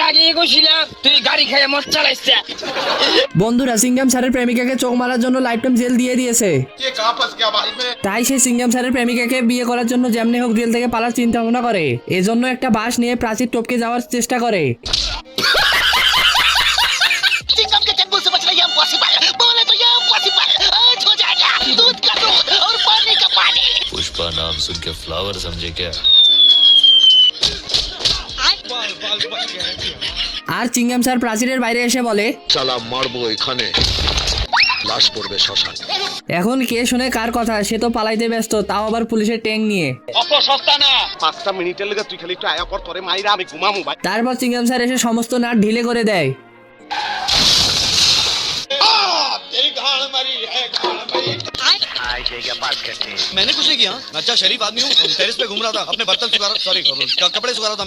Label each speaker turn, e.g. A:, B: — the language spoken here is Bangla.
A: আগে গেছিলাম তুই গাড়ি খেয়ে মোট চালাইছে।
B: বন্ধুরা সিঙ্গাম স্যারের প্রেমিকাকে চোখ মারার জন্য লাইফ টাইম জেল দিয়ে দিয়েছে। তাই সে সিঙ্গাম স্যারের প্রেমিকাকে বিয়ে করার জন্য যেমনি হোক জেল থেকে পালার চিন্তা ভাবনা করে। এজন্য একটা বাঁশ নিয়ে প্রাচীর টপকে যাওয়ার চেষ্টা করে।
C: सिंघम के चंगुल से बचना ये इम्पॉसिबल, बोले तो ये इम्पॉसिबल। आज हो जाएगा दूध का दूध और पानी का पानी।
D: पुष्पा नाम सुन के फ्लावर समझे क्या?
B: আর চিঙ্গাম স্যার প্রাচীরের বাইরে এসে বলে,
E: চালা মারবো এখানে, লাশ পড়বে শ্মশান।
B: এখন কে শুনে কার কথা, সে তো পালাইতে ব্যস্ত, তাও আবার পুলিশের ট্যাঙ্ক নিয়ে।
A: অত সস্তা না।
F: 5টা মিনিটের লেগে তুই খালি একটু আয়া কর, তোরে মাইরা আমি ঘুমামু ভাই।
B: তারপর চিঙ্গাম স্যার এসে সমস্ত নাট ঢিলে করে দেয়।
G: मैंने कुछ नहीं किया, अच्छा शरीफ आदमी हूँ, टेरेस पे घूम रहा था, अपने बर्तन सुखा रहा, सॉरी कपड़े सुखा रहा था।